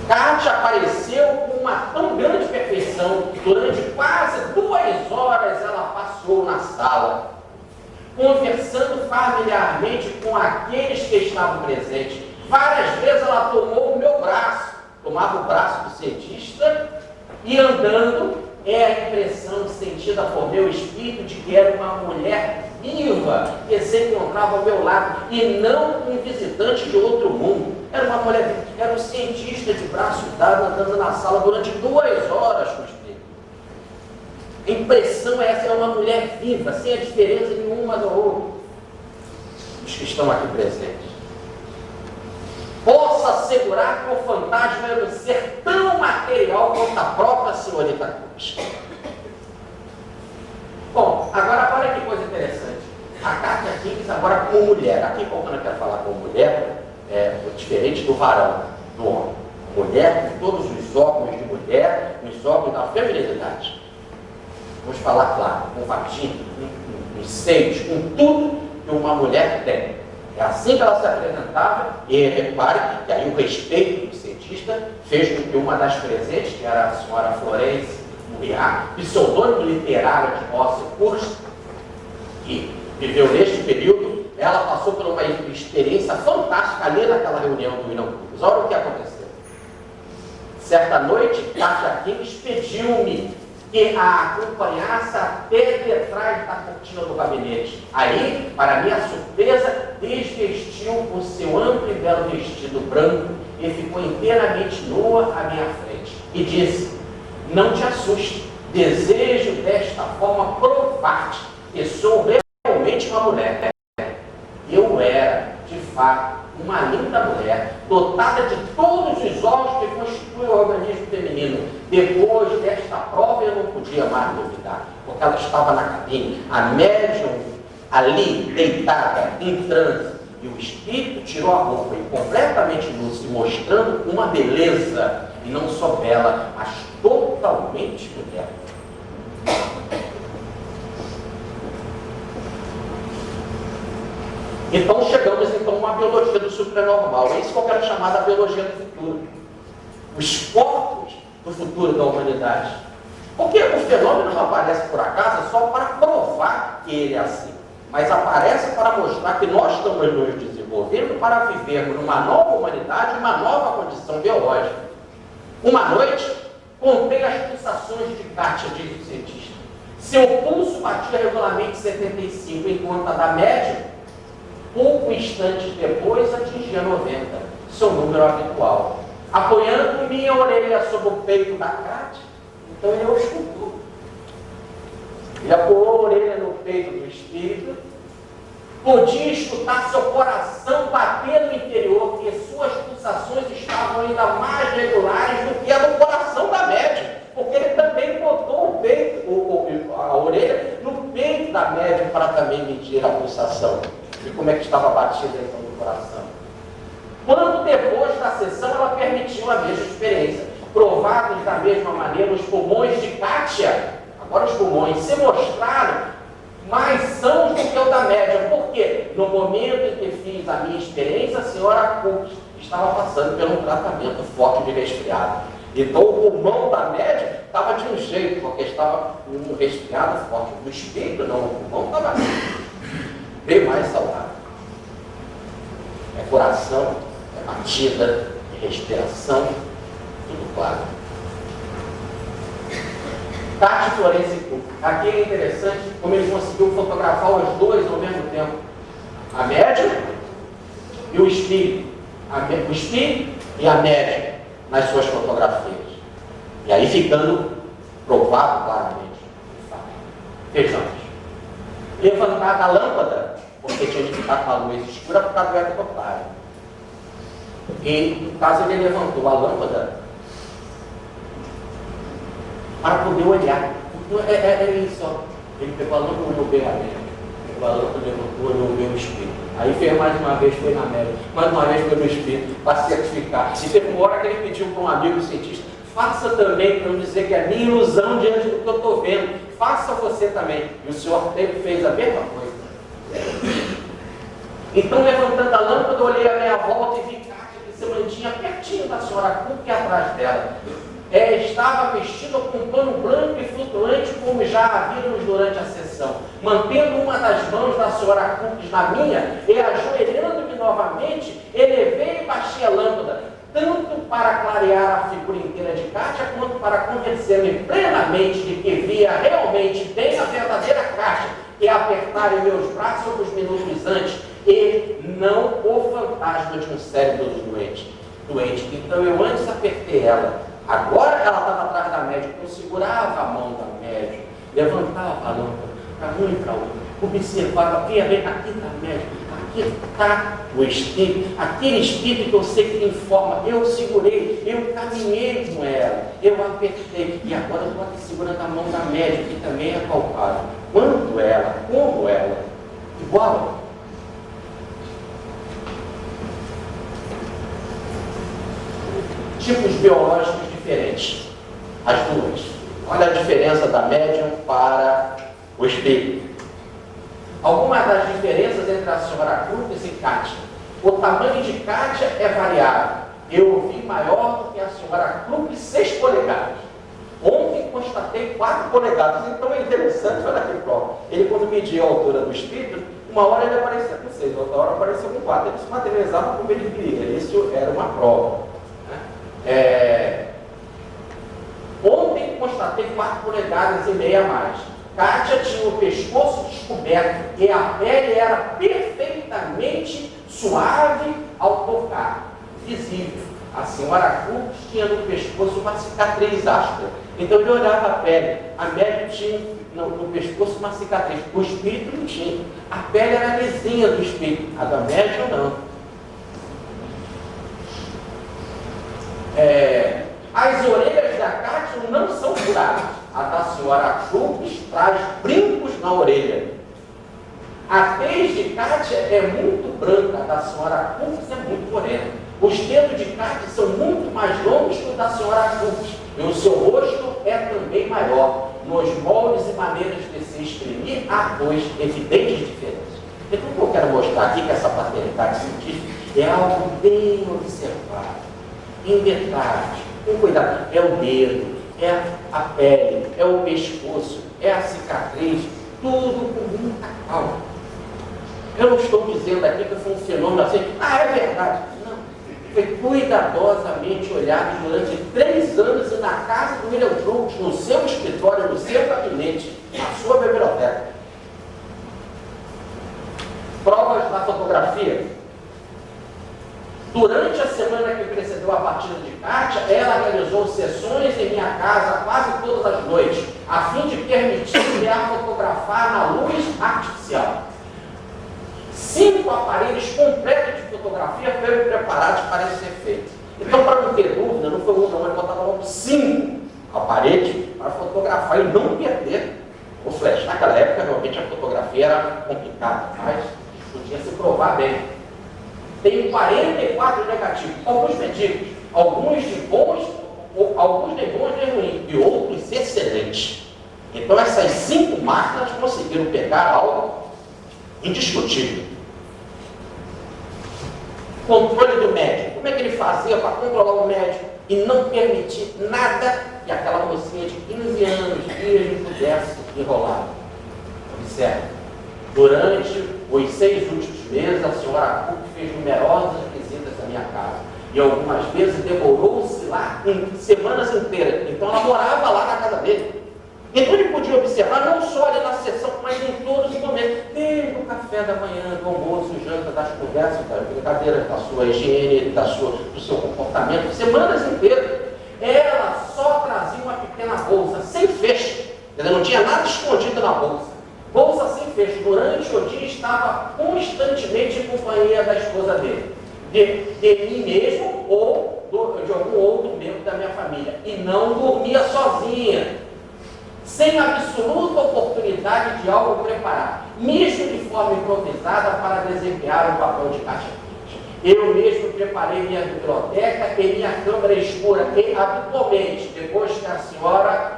A: Kátia apareceu com uma tão grande perfeição que durante quase 2 horas ela passou na sala, conversando familiarmente com aqueles que estavam presentes. Várias vezes ela tomou o meu braço, tomava o braço do cientista E andando é a impressão sentida por meu espírito de que era uma mulher viva que se encontrava ao meu lado e não um visitante de outro mundo. Era uma mulher viva, era um cientista de braço dado andando na sala durante 2 horas com o espírito. A impressão é essa, é uma mulher viva, sem a diferença nenhuma do outro. Os que estão aqui presentes. Posso assegurar que o fantasma era um ser tão material quanto a própria senhorita Cruz. Bom, agora olha que coisa interessante. A Kátia Kings agora como mulher. Aqui quando eu quero falar como mulher, é diferente do varão, do homem. Mulher com todos os órgãos de mulher, os órgãos da feminilidade. Vamos falar claro, com vagina, com seios, com tudo que uma mulher tem. É assim que ela se apresentava, e repare que aí o respeito do cientista fez com que uma das presentes, que era a senhora Florence Muriá, pseudônimo literário de Rossi Kurz, que viveu neste período, ela passou por uma experiência fantástica ali naquela reunião do William Cruz. Olha o que aconteceu. Certa noite, Kátia Kings pediu-me que a acompanhasse até detrás da cortina do gabinete. Aí, para minha surpresa, desvestiu o seu amplo e belo vestido branco e ficou inteiramente nua à minha frente. E disse: não te assuste, desejo desta forma provar-te que sou realmente uma mulher. Eu era, de fato, uma linda mulher, dotada de todos os órgãos que constituem o organismo feminino. Depois desta prova eu não podia mais duvidar, porque ela estava na cabine, a médium ali, deitada, em transe, e o espírito tirou a roupa e completamente nu, se mostrando uma beleza, e não só bela, mas totalmente mulher. Então chegamos a uma biologia do supranormal. É isso que eu quero chamar da biologia do futuro. Os corpos do futuro da humanidade. Porque o fenômeno não aparece por acaso só para provar que ele é assim. Mas aparece para mostrar que nós estamos nos desenvolvendo para vivermos numa nova humanidade, uma nova condição biológica. Uma noite, contei as pulsações de Kátia, diz o cientista. Seu pulso batia regularmente 75, enquanto a da média, pouco instantes depois, atingia 90, seu número habitual. Apoiando minha orelha sobre o peito da Kátia, então ele escutou. Ele apoiou a orelha no peito do espírito, podia escutar seu coração bater no interior, e suas pulsações estavam ainda mais regulares do que a do coração da média, porque ele também botou o peito, a orelha no peito da média para também medir a pulsação. E como é que estava batida então do coração. Quando depois da sessão ela permitiu a mesma experiência, provados da mesma maneira, os pulmões de Kátia, agora os pulmões, se mostraram mais sãos do que o da média. Por quê? No momento em que fiz a minha experiência, a senhora Cook estava passando por um tratamento forte de resfriado. Então o pulmão da média estava de um jeito, porque estava um resfriado forte. O espírito não, o pulmão estava assim. Bem mais saudável. É coração, é batida, é respiração, tudo claro. Kátia e Florence Cook. Aqui é interessante como ele conseguiu fotografar os dois ao mesmo tempo. A médium e o espírito. O espírito e a médium nas suas fotografias. E aí ficando provado claramente. Vejamos. Levantada a lâmpada, porque tinha de ficar com a luz escura por causa do ectoplasma. E, no caso, ele levantou a lâmpada para poder olhar. É isso, ó. Ele pegou a lâmpada, olhou bem a média. Pegou a lâmpada, levantou, olhou bem o espírito. Aí fez mais uma vez, foi na média. Mais uma vez foi no espírito, para certificar. E teve uma hora que ele pediu para um amigo cientista: faça também, para não dizer que é minha ilusão diante do que eu estou vendo. Faça você também. E o senhor fez a mesma coisa. Então, levantando a lâmpada, eu olhei a minha volta e vi Kátia, que se mantinha pertinho da senhora Cook e atrás dela. Estava vestida com um pano branco e flutuante, como já a vimos durante a sessão. Mantendo uma das mãos da senhora Cook na minha, e ajoelhando-me novamente, elevei e baixei a lâmpada. tanto para clarear a figura inteira de Kátia, quanto para convencer-me plenamente de que via realmente bem a verdadeira Kátia, que apertar em meus braços alguns minutos antes, e não o fantasma de um cérebro doente. Então eu antes apertei ela, agora ela estava atrás da médica, eu segurava a mão da médica, levantava a lâmpada para um e para outro, observava, via bem, aqui está a médica, aqui está o espírito, aquele espírito que eu sei que tem forma, eu segurei, eu caminhei com ela, eu apertei, e agora eu estou aqui segurando a mão da médica, que também é palpável. Quando ela, como ela, igual. Tipos biológicos diferentes, as duas. Olha a diferença da médium para o espírito. Algumas das diferenças entre a senhora Krupis e Kátia. O tamanho de Kátia é variável. Eu vi maior do que a senhora Krupis 6 polegadas. Ontem constatei 4 polegadas. Então é interessante, olha aqui, prova. Ele, quando mediu a altura do espírito, uma hora ele aparecia com 6, outra hora aparecia com 4. Ele se materializava como ele queria. Isso era uma prova. Ontem constatei 4 polegadas e meia a mais. Kátia tinha o pescoço descoberto e a pele era perfeitamente suave ao tocar, visível. A senhora Krupis tinha no pescoço uma cicatriz áspera. Então ele olhava a pele. A médium tinha no pescoço uma cicatriz. O espírito não tinha. A pele era lisinha do espírito. A da médium não. As orelhas da Kátia não são furadas. A da senhora Krupis traz brincos na orelha. A tez de Kátia é muito branca, a da senhora Krupis é muito morena. Os dedos de Kátia são muito mais longos que o da senhora Krupis. E o seu rosto é também maior. Nos moldes e maneiras de se exprimir, há dois evidentes diferenças. Então, o que eu quero mostrar aqui, que essa paternidade científica é algo bem observado, em detalhes, com cuidado. É o dedo, é a pele, é o pescoço, é a cicatriz, tudo com muita calma. Eu não estou dizendo aqui que foi um fenômeno assim, é verdade. Não. Foi cuidadosamente olhado durante 3 anos e na casa do William Crookes, no seu escritório, no seu gabinete, na sua biblioteca. Provas da fotografia. Durante a semana que precedeu a partida de Kátia, ela realizou sessões em minha casa quase todas as noites, a fim de permitir-lhe a fotografar na luz artificial. 5 aparelhos completos de fotografia foram preparados para esse efeito. Então, para não ter dúvida, não foi um, não, ele botava logo 5 aparelhos para fotografar e não perder o flash. Naquela época, realmente, a fotografia era complicada, mas podia se provar bem. Tenho 44 negativos, alguns medíocres, alguns de bons, alguns de bons de ruins, e outros excelentes. Então essas 5 máquinas conseguiram pegar algo indiscutível. Controle do médico. Como é que ele fazia para controlar o médico e não permitir nada que aquela mocinha de 15 anos ele pudesse enrolar? Observe. Durante os 6 últimos meses, a senhora Cook fez numerosas visitas à minha casa. E algumas vezes demorou-se lá em semanas inteiras. Então ela morava lá na casa dele. Então ele podia observar não só ali na sessão, mas em todos os momentos. Desde o café da manhã, do almoço, janta, das conversas, das brincadeiras, da sua higiene, do seu comportamento, semanas inteiras. Ela só trazia uma pequena bolsa, sem fecho. Ela não tinha nada escondido na bolsa. Bolsa sem fecho. Durante o dia estava constantemente em companhia da esposa dele. De mim mesmo ou de algum outro membro da minha família. E não dormia sozinha. Sem absoluta oportunidade de algo preparar. Mesmo de forma improvisada para desempenhar o papel de caixa. Eu mesmo preparei minha biblioteca e minha câmara escura. E habitualmente, depois que a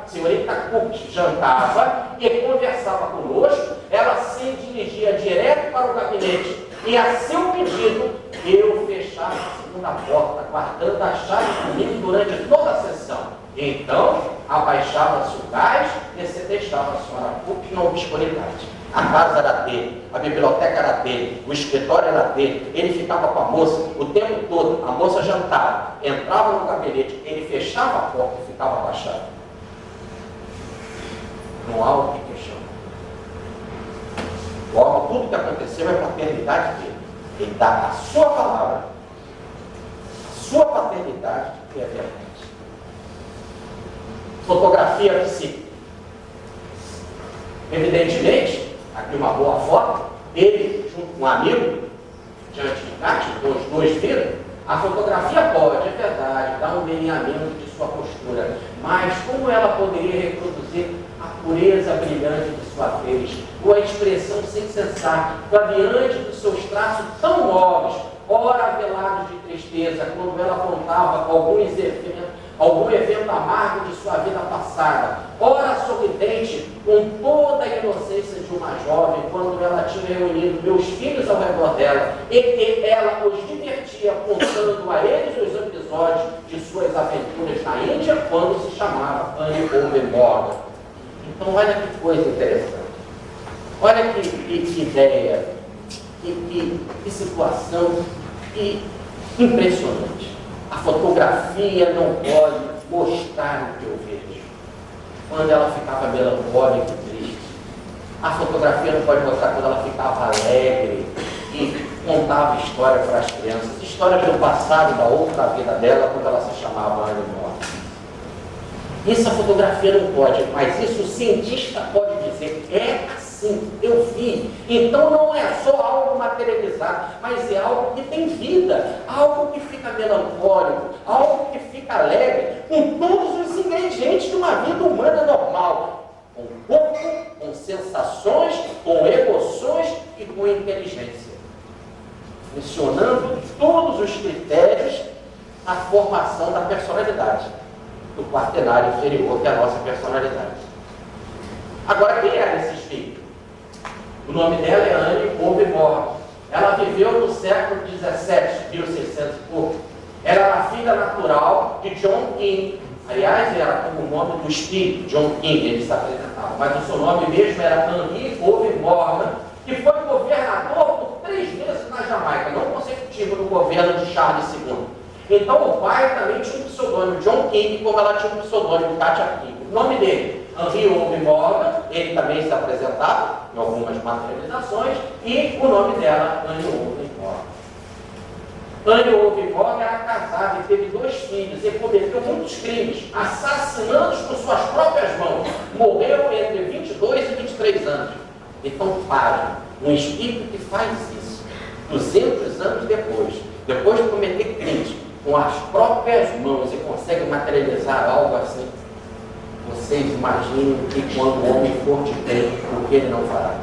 A: senhorita Cook jantava e conversava conosco, ela se dirigia direto para o gabinete. E a seu pedido, eu fechava a segunda porta, guardando a chave comigo durante toda a sessão. Então, abaixava-se o gás e se testava a senhora Cook na obscuridade. A casa era dele, a biblioteca era dele, o escritório era dele, ele ficava com a moça o tempo todo, a moça jantava, entrava no gabinete, ele fechava a porta e ficava com a chave. Não há o que questionar. Logo, tudo que aconteceu é paternidade dele. Ele dá a sua palavra, a sua paternidade, que é verdade. Fotografia psíquica. Evidentemente, aqui uma boa foto, ele junto com um amigo, diante de Cátia, com os dois viram, a fotografia pode, é verdade, dar um delineamento de sua postura, mas como ela poderia reproduzir a pureza brilhante de sua tez, com a expressão sem cessar, radiante dos seus traços tão nobres, ora velados de tristeza, quando ela contava algum evento amargo de sua vida passada, ora sorridente, com toda a inocência de uma jovem, quando ela tinha reunido meus filhos ao redor dela, e que ela os divertia contando a eles os episódios de suas aventuras na Índia, quando se chamava Annie Overmorgan. Então, olha que coisa interessante. Olha que ideia, que situação impressionante. A fotografia não pode mostrar o que eu vejo. Quando ela ficava melancólica e triste. A fotografia não pode mostrar quando ela ficava alegre e contava história para as crianças. História do passado, da outra vida dela, quando ela se chamava Annie Morgan. Isso a fotografia não pode, mas isso o cientista pode dizer. É assim, eu vi. Então não é só algo materializado, mas é algo que tem vida, algo que fica melancólico, algo que fica alegre, com todos os ingredientes de uma vida humana normal, com corpo, com sensações, com emoções e com inteligência, funcionando todos os critérios da formação da personalidade, do quaternário inferior, que é a nossa personalidade. Agora, quem era esse espírito? O nome dela é Annie Overmorgan. Ela viveu no século XVII, 1600 e pouco. Ela era a filha natural de John King. Aliás, era como o nome do espírito, John King, ele se apresentava. Mas o seu nome mesmo era Annie Overmorgan, que foi governador por 3 meses na Jamaica, não consecutivo no governo de Charles II. Então o pai também tinha um pseudônimo, John King, como ela tinha um pseudônimo, Katia King. O nome dele, Henry Overmorgan, ele também se apresentava em algumas materializações, e o nome dela, Annie Overmorgan. Annie Overmorgan era casada e teve 2 filhos e cometeu muitos crimes, assassinando-os com suas próprias mãos. Morreu entre 22 e 23 anos. Então, um espírito que faz isso, 200 anos depois de cometer crimes, com as próprias mãos e consegue materializar algo assim, vocês imaginem que quando o homem for de bem, o que ele não fará?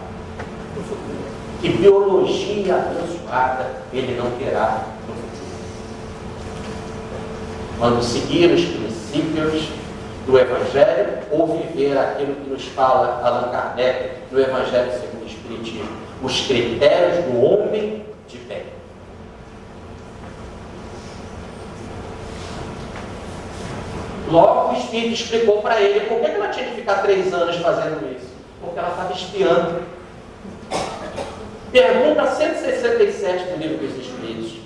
A: Que biologia abençoada ele não terá no futuro. Quando seguir os princípios do Evangelho ou viver aquilo que nos fala Allan Kardec no Evangelho segundo o Espiritismo, os critérios do homem de bem. Logo o Espírito explicou para ele por que ela tinha que ficar 3 anos fazendo isso. Porque ela estava espiando. Pergunta 167 do Livro dos Espíritos.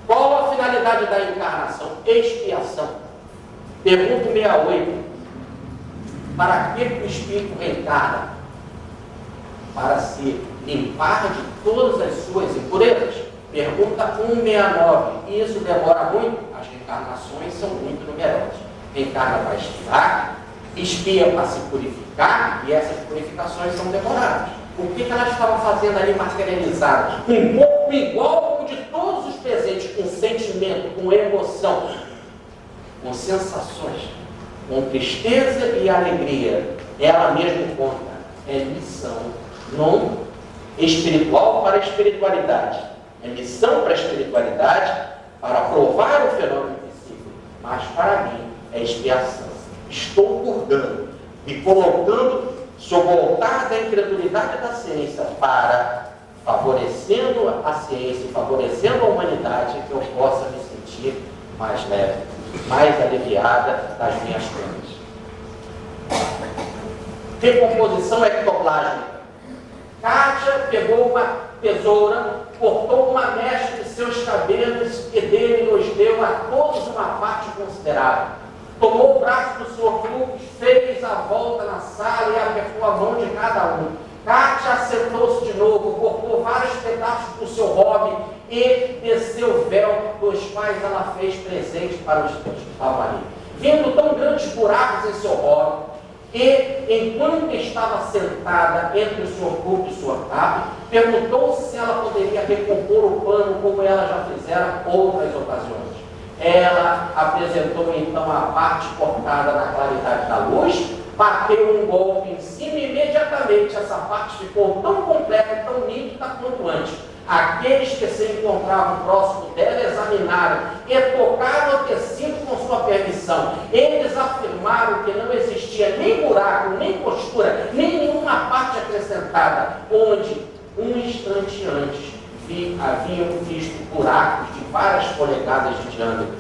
A: Qual a finalidade da encarnação? Expiação. Pergunta 68. Para que o Espírito reencarna? Para se limpar de todas as suas impurezas. Pergunta 169. E isso demora muito? As reencarnações são muito numerosas. Reencarna para espiar, espia para se purificar, e essas purificações são demoradas. O que ela estava fazendo ali materializada? Um corpo igual ao de todos os presentes, com sentimento, com emoção, com sensações, com tristeza e alegria. Ela mesma conta, é lição não espiritual para a espiritualidade. É lição para a espiritualidade, para provar o fenômeno invisível, mas para mim é expiação. Estou purgando, me colocando sob o altar da incredulidade da ciência, para, favorecendo a ciência e favorecendo a humanidade, que eu possa me sentir mais leve, mais aliviada das minhas penas. Decomposição ectoplásmica. Kátia pegou uma tesoura, cortou uma mecha de seus cabelos e dele nos deu a todos uma parte considerável. Tomou o braço do Sr. Cruz, fez a volta na sala e apertou a mão de cada um. Kátia assentou-se de novo, cortou vários pedaços do seu hobby e desceu o véu, dos quais ela fez presente para os que estavam ali. Vendo tão grandes buracos em seu hobby, e, enquanto estava sentada entre o Sr. Cruz e sua capa, perguntou-se se ela poderia recompor o pano como ela já fizera outras ocasiões. Ela apresentou então a parte cortada na claridade da luz, bateu um golpe em cima e imediatamente essa parte ficou tão completa e tão nítida quanto antes. Aqueles que se encontravam próximo dela examinaram e tocaram o tecido com sua permissão. Eles afirmaram que não existia nem buraco, nem costura, nem nenhuma parte acrescentada, onde um instante antes haviam visto buracos de várias polegadas de diâmetro.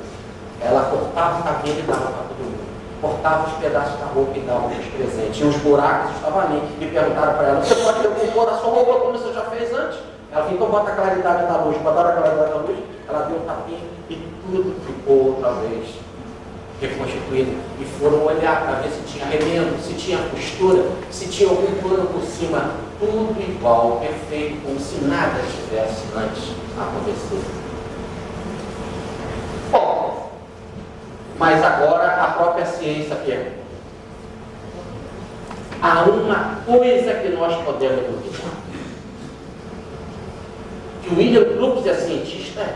A: Ela cortava o cabelo e dava para todo mundo. Cortava os pedaços da roupa e dava os presentes. E os buracos estavam ali. E perguntaram para ela: você pode recompor a sua roupa como você já fez antes? Ela falou: então bota a claridade da luz. Botaram a claridade da luz, ela deu um tapinha e tudo ficou outra vez reconstituído. E foram olhar para ver se tinha remendo, se tinha costura, se tinha algum pano por cima. Tudo igual, perfeito, como se nada tivesse antes acontecido. Bom, mas agora a própria ciência pergunta: há uma coisa que nós podemos duvidar. Que o William Crookes é cientista,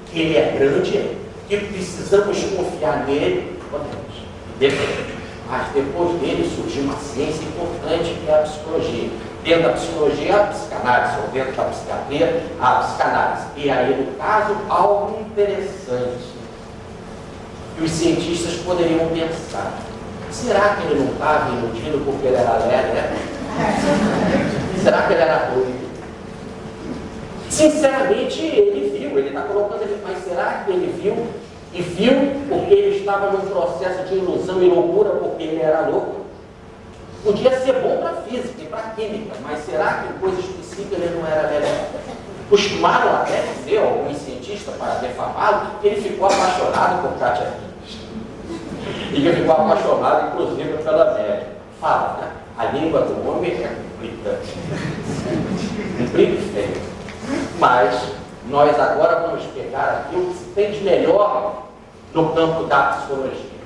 A: que ele é grande, que precisamos confiar nele, podemos. Depende. Mas depois dele surgiu uma ciência importante, que é a psicologia. Dentro da psicologia, a psicanálise, ou dentro da psiquiatria, a psicanálise. E aí, no caso, algo interessante que os cientistas poderiam pensar: será que ele não estava iludido porque ele era lerdo? Será que ele era doido? Sinceramente, ele viu, ele está colocando ele, mas será que ele viu? E viu porque ele estava num processo de ilusão e loucura porque ele era louco? Podia ser bom para a física e para a química, mas será que em coisas específicas ele não era melhor? Costumaram até dizer, alguns cientistas, para defamá-lo, que ele ficou apaixonado por Kátia Kiss. E que ele ficou apaixonado, inclusive, pela médica. Fala, né? A língua do homem é comprida. Comprido e feio. Mas nós agora vamos pegar aqui o que se tem de melhor no campo da psicologia.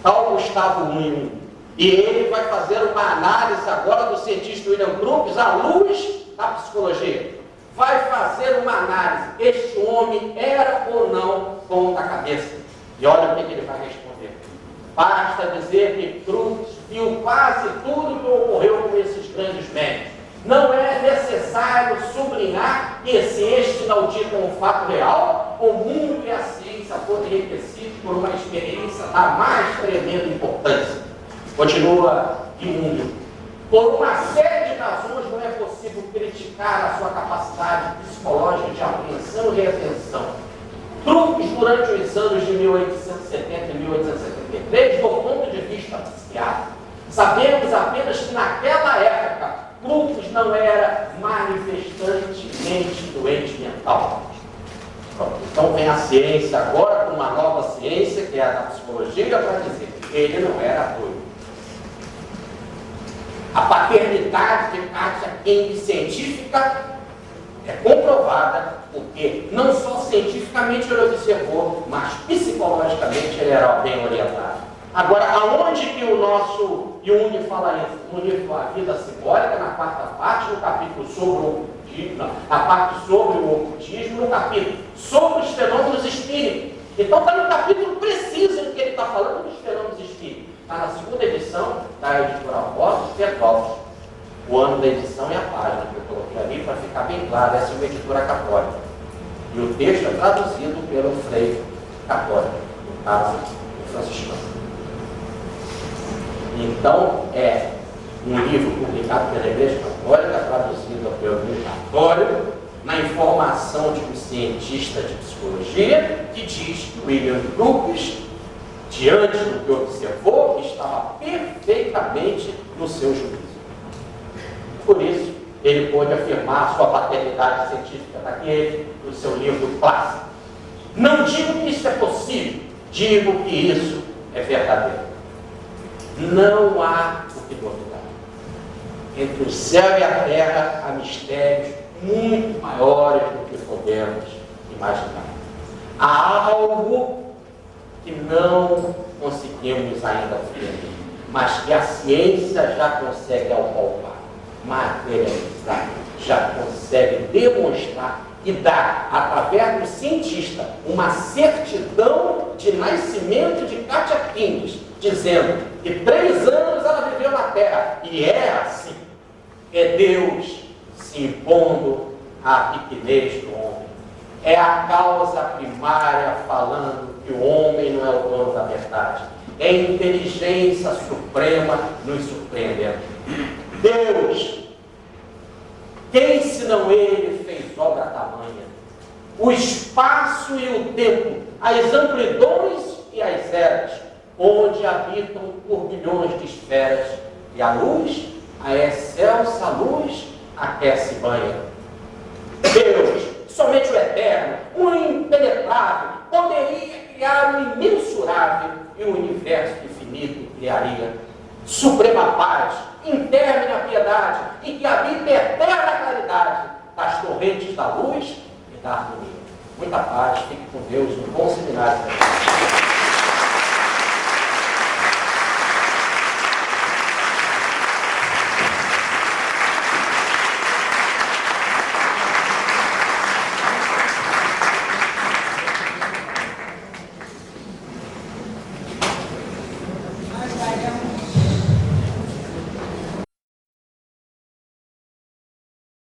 A: Tal Gustavo Jung, e ele vai fazer uma análise agora do cientista William Crookes à luz da psicologia. Vai fazer uma análise: este homem era ou não bom da cabeça? E olha o que ele vai responder. Basta dizer que Crookes viu quase tudo que ocorreu com esses grandes médicos. Não é necessário sublinhar que se este não dita um fato real, o mundo e a ciência foram enriquecidos por uma experiência da mais tremenda importância. Continua Jung. Por uma série de razões não é possível criticar a sua capacidade psicológica de apreensão e retenção. Crookes, durante os anos de 1870 e 1873, do ponto de vista psiquiátrico, sabemos apenas que naquela época Crookes não era manifestantemente doente mental. Pronto. Então vem a ciência agora, com uma nova ciência, que é a da psicologia, para dizer que ele não era doido. A paternidade de Kátia Kiss científica é comprovada, porque não só cientificamente ele observou, mas psicologicamente ele era bem orientado. Agora, aonde que o nosso Jung fala isso? No livro A Vida Simbólica, na quarta parte, no capítulo sobre o ocultismo, na parte sobre o ocultismo, no capítulo sobre os fenômenos espíritos. Então está no capítulo preciso em que ele está falando dos fenômenos espíritos. Está na segunda edição da editora Votos Petrópolis. O ano da edição e a página que eu coloquei ali para ficar bem claro. Essa é uma editora católica. E o texto é traduzido pelo Frei católico, no caso, o franciscano. Então, é um livro publicado pela Igreja Católica, traduzido pelo Igreja Católico, na informação de um cientista de psicologia, que diz que William Crookes, diante do que observou, estava perfeitamente no seu juízo. Por isso, ele pôde afirmar sua paternidade científica naquele, no seu livro clássico. Não digo que isso é possível, digo que isso é verdadeiro. Não há o que duvidar. Entre o céu e a terra há mistérios muito maiores do que podemos imaginar. Há algo que não conseguimos ainda ver, mas que a ciência já consegue apalpar, materializar, já consegue demonstrar e dar, através do cientista, uma certidão de nascimento de Kátia Quindes, dizendo que 3 anos ela viveu na Terra, e é assim. É Deus se impondo à pequenez do homem. É a causa primária falando que o homem não é o dono da verdade. É a inteligência suprema nos surpreendendo. Deus, quem senão Ele fez obra tamanha? O espaço e o tempo, as amplidões e as eras, onde habitam turbilhões de esferas, e a luz, a excelsa luz, aquece e banha. Deus, somente o eterno, o impenetrável, poderia criar o imensurável, e o universo infinito criaria. Suprema paz, interna piedade, e que habita eterna claridade das torrentes da luz e da harmonia. Muita paz, fique com Deus, um bom seminário.